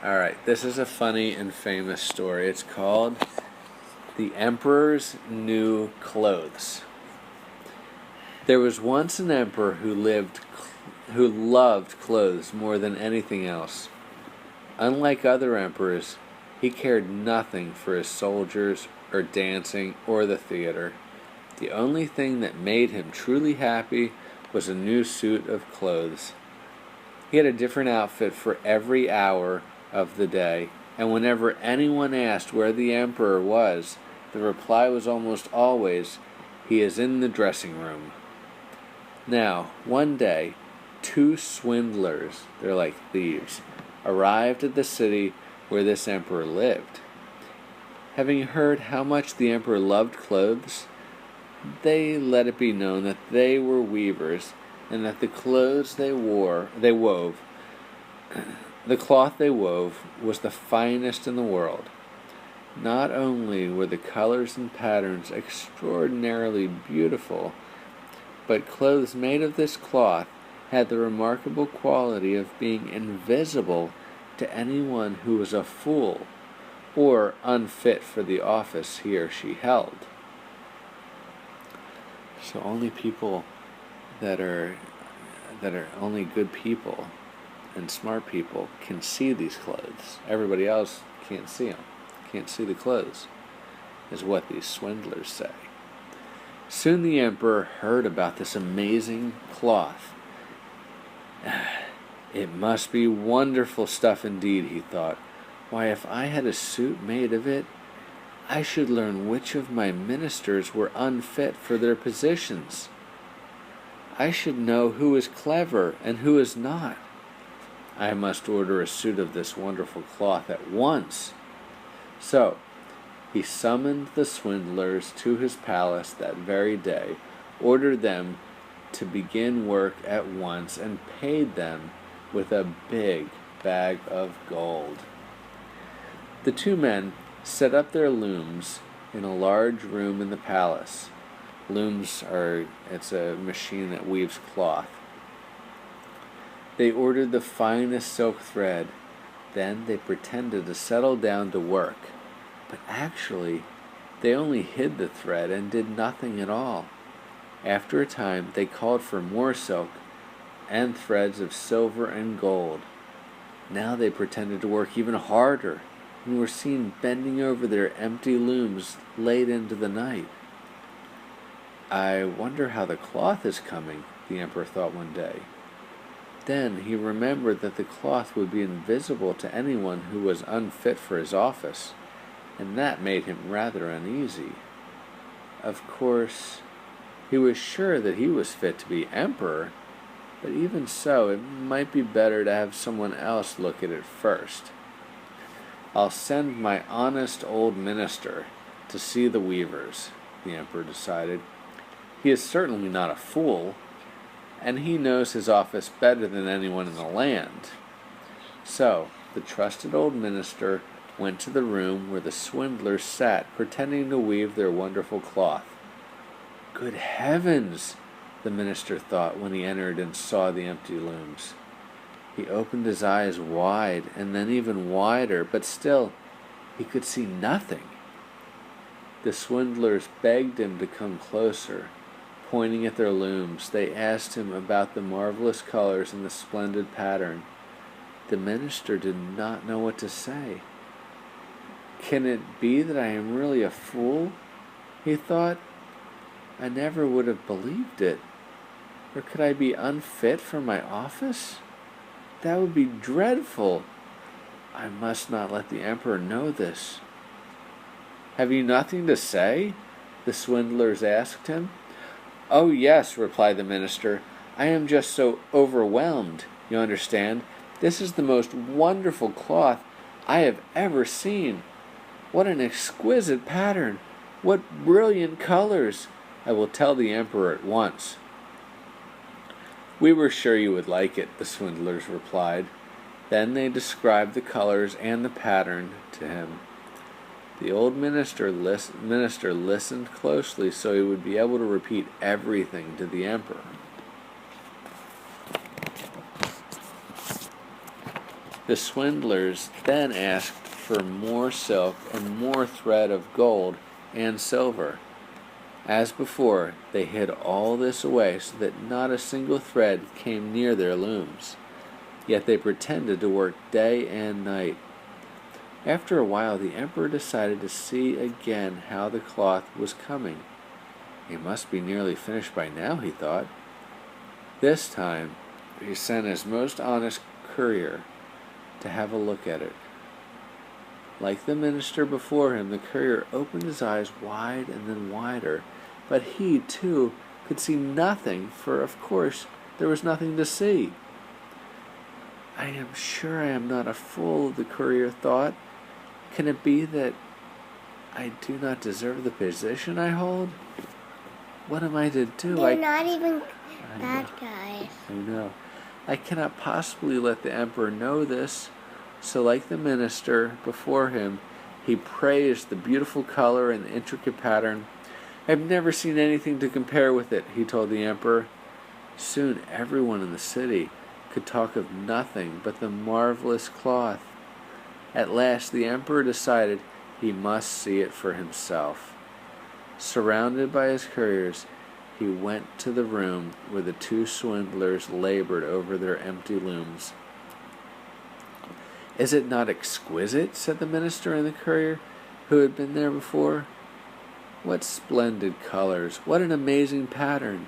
Alright, this is a funny and famous story. It's called The Emperor's New Clothes. There was once an emperor who loved clothes more than anything else. Unlike other emperors, he cared nothing for his soldiers or dancing or the theater. The only thing that made him truly happy was a new suit of clothes. He had a different outfit for every hour of the day, and whenever anyone asked where the emperor was, the reply was almost always, "He is in the dressing room." Now, one day, two swindlers, they're like thieves, arrived at the city where this emperor lived. Having heard how much the emperor loved clothes, they let it be known that they were weavers, and that the clothes they wove, the cloth they wove was the finest in the world. Not only were the colors and patterns extraordinarily beautiful, but clothes made of this cloth had the remarkable quality of being invisible to anyone who was a fool or unfit for the office he or she held. So only people that are only good people and smart people can see these clothes. Everybody else can't see them, can't see the clothes, is what these swindlers say. Soon the emperor heard about this amazing cloth. It must be wonderful stuff indeed, he thought. Why, if I had a suit made of it, I should learn which of my ministers were unfit for their positions. I should know who is clever and who is not. I must order a suit of this wonderful cloth at once. So, he summoned the swindlers to his palace that very day, ordered them to begin work at once, and paid them with a big bag of gold. The two men set up their looms in a large room in the palace. It's a machine that weaves cloth. They ordered the finest silk thread. Then they pretended to settle down to work. But actually, they only hid the thread and did nothing at all. After a time, they called for more silk and threads of silver and gold. Now they pretended to work even harder and were seen bending over their empty looms late into the night. I wonder how the cloth is coming, the emperor thought one day. Then he remembered that the cloth would be invisible to anyone who was unfit for his office, and that made him rather uneasy. Of course, he was sure that he was fit to be emperor, but even so, it might be better to have someone else look at it first. I'll send my honest old minister to see the weavers, the emperor decided. He is certainly not a fool, and he knows his office better than anyone in the land. So, the trusted old minister went to the room where the swindlers sat, pretending to weave their wonderful cloth. Good heavens, the minister thought when he entered and saw the empty looms. He opened his eyes wide, and then even wider, but still he could see nothing. The swindlers begged him to come closer. Pointing at their looms, they asked him about the marvelous colors and the splendid pattern. The minister did not know what to say. Can it be that I am really a fool? He thought. I never would have believed it. Or could I be unfit for my office? That would be dreadful. I must not let the emperor know this. Have you nothing to say? The swindlers asked him. Oh, yes, replied the minister. I am just so overwhelmed, you understand. This is the most wonderful cloth I have ever seen. What an exquisite pattern! What brilliant colors! I will tell the emperor at once. We were sure you would like it, the swindlers replied. Then they described the colors and the pattern to him. The old minister listened closely so he would be able to repeat everything to the emperor. The swindlers then asked for more silk and more thread of gold and silver. As before, they hid all this away so that not a single thread came near their looms. Yet they pretended to work day and night. After a while, the emperor decided to see again how the cloth was coming. It must be nearly finished by now, he thought. This time, he sent his most honest courier to have a look at it. Like the minister before him, the courier opened his eyes wide and then wider, but he, too, could see nothing, for, of course, there was nothing to see. I am sure I am not a fool, the courier thought. Can it be that I do not deserve the position I hold? What am I to do? They're not even bad guys. I know. I cannot possibly let the emperor know this. So like the minister before him, he praised the beautiful color and the intricate pattern. I've never seen anything to compare with it, he told the emperor. Soon everyone in the city could talk of nothing but the marvelous cloth. At last the emperor decided he must see it for himself. Surrounded by his couriers, he went to the room where the two swindlers labored over their empty looms. Is it not exquisite? Said the minister and the courier, who had been there before. What splendid colors! What an amazing pattern!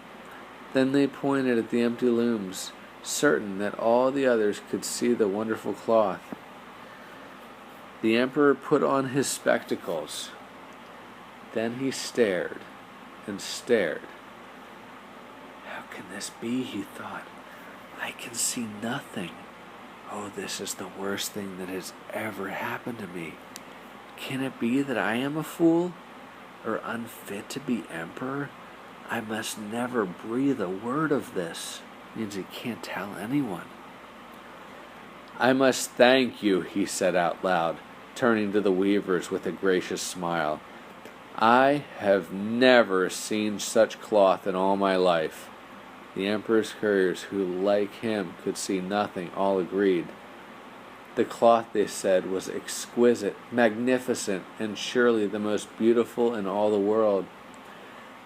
Then they pointed at the empty looms, certain that all the others could see the wonderful cloth. The emperor put on his spectacles. Then he stared and stared. How can this be? He thought. I can see nothing. Oh, this is the worst thing that has ever happened to me. Can it be that I am a fool, or unfit to be emperor? I must never breathe a word of this. Means he can't tell anyone. I must thank you, he said out loud, turning to the weavers with a gracious smile. I have never seen such cloth in all my life. The emperor's couriers, who, like him, could see nothing, all agreed. The cloth, they said, was exquisite, magnificent, and surely the most beautiful in all the world.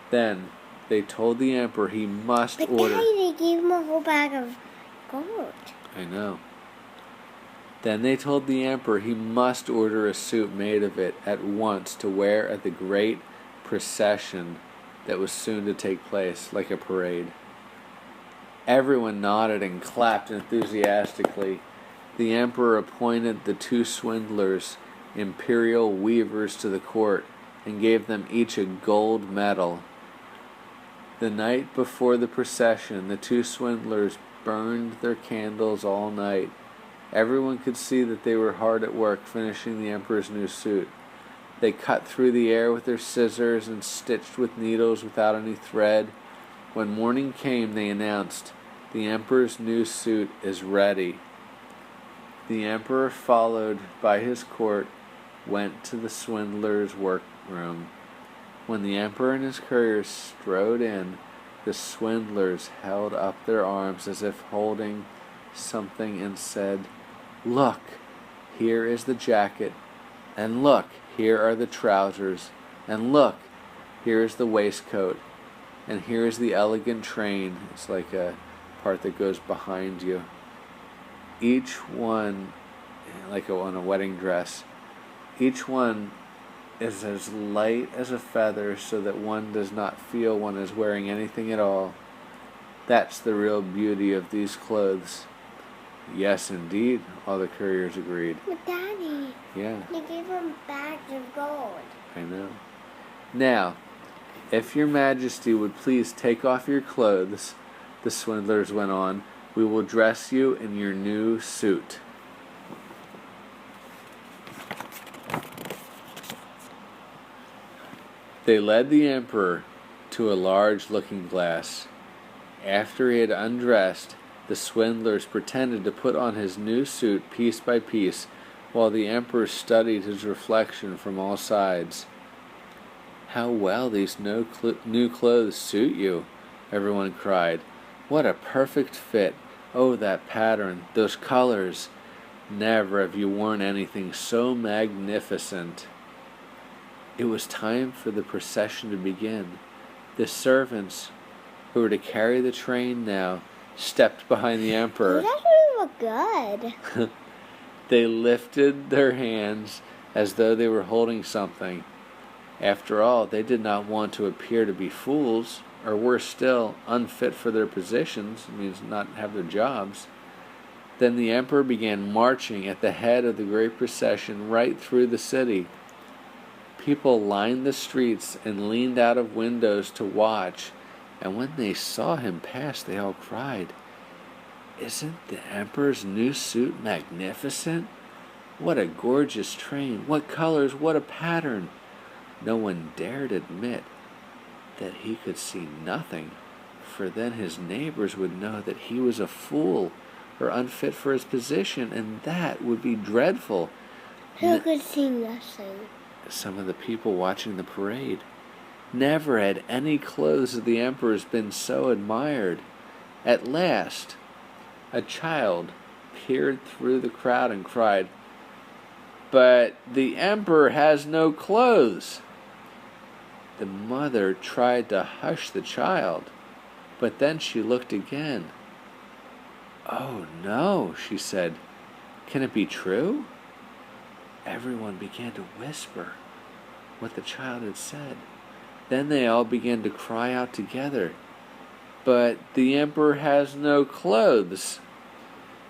Then they told the emperor he must order... But Daddy, they gave him a whole bag of gold. I know. Then they told the emperor he must order a suit made of it at once to wear at the great procession that was soon to take place, like a parade. Everyone nodded and clapped enthusiastically. The emperor appointed the two swindlers imperial weavers to the court and gave them each a gold medal. The night before the procession, the two swindlers burned their candles all night. Everyone could see that they were hard at work finishing the emperor's new suit. They cut through the air with their scissors and stitched with needles without any thread. When morning came, they announced, "The emperor's new suit is ready." The emperor, followed by his court, went to the swindler's workroom. When the emperor and his couriers strode in, the swindlers held up their arms as if holding something and said, "Look, here is the jacket, and look, here are the trousers, and look, here is the waistcoat, and here is the elegant train." It's like a part that goes behind you. Each one, like on a wedding dress, each one is as light as a feather so that one does not feel one is wearing anything at all. That's the real beauty of these clothes. Yes, indeed, all the couriers agreed. But Daddy, yeah, they gave him bags of gold. I know. Now, if your majesty would please take off your clothes, the swindlers went on, we will dress you in your new suit. They led the emperor to a large looking-glass. After he had undressed, the swindlers pretended to put on his new suit piece by piece, while the emperor studied his reflection from all sides. "How well these new clothes suit you," everyone cried. "What a perfect fit! Oh, that pattern, those colors! Never have you worn anything so magnificent." It was time for the procession to begin. The servants, who were to carry the train now, stepped behind the emperor. Those actually look good. They lifted their hands as though they were holding something. After all, they did not want to appear to be fools, or worse still, unfit for their positions, it means not have their jobs. Then the emperor began marching at the head of the great procession right through the city. People lined the streets and leaned out of windows to watch, and when they saw him pass, they all cried, "Isn't the emperor's new suit magnificent? What a gorgeous train! What colors! What a pattern!" No one dared admit that he could see nothing, for then his neighbors would know that he was a fool or unfit for his position, and that would be dreadful. Who could see nothing? Some of the people watching the parade. Never had any clothes of the emperor's been so admired. At last, a child peered through the crowd and cried, "But the emperor has no clothes." The mother tried to hush the child, but then she looked again. "Oh no," she said. "Can it be true?" Everyone began to whisper what the child had said. Then they all began to cry out together, "But the emperor has no clothes."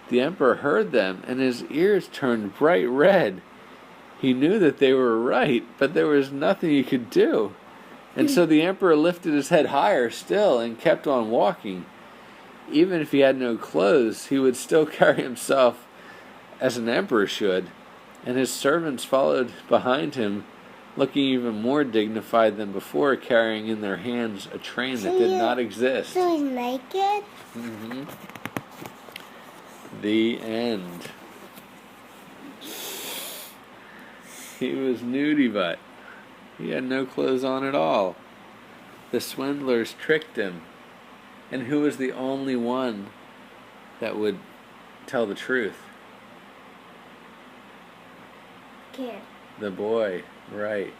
The emperor heard them, and his ears turned bright red. He knew that they were right, but there was nothing he could do. And so the emperor lifted his head higher still and kept on walking. Even if he had no clothes, he would still carry himself as an emperor should, and his servants followed behind him, looking even more dignified than before, carrying in their hands a train that did not exist. So he's naked? Mm-hmm. The end. He was nudie butt. He had no clothes on at all. The swindlers tricked him. And who was the only one that would tell the truth? Kid. The boy, right.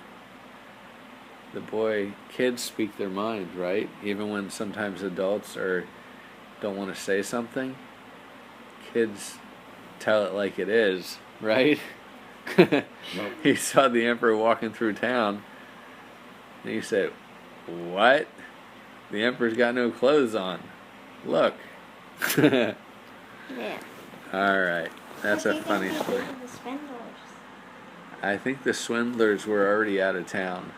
The boy, kids speak their mind, right? Even when sometimes adults don't want to say something, kids tell it like it is, right? He saw the emperor walking through town, and he said, "What? The emperor's got no clothes on. Look." Yeah. All right, that's a funny story. The swindlers. I think the swindlers were already out of town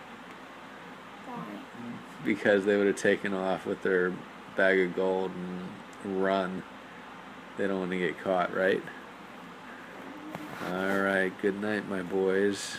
because they would have taken off with their bag of gold and run. They don't want to get caught, right? All right, good night, my boys.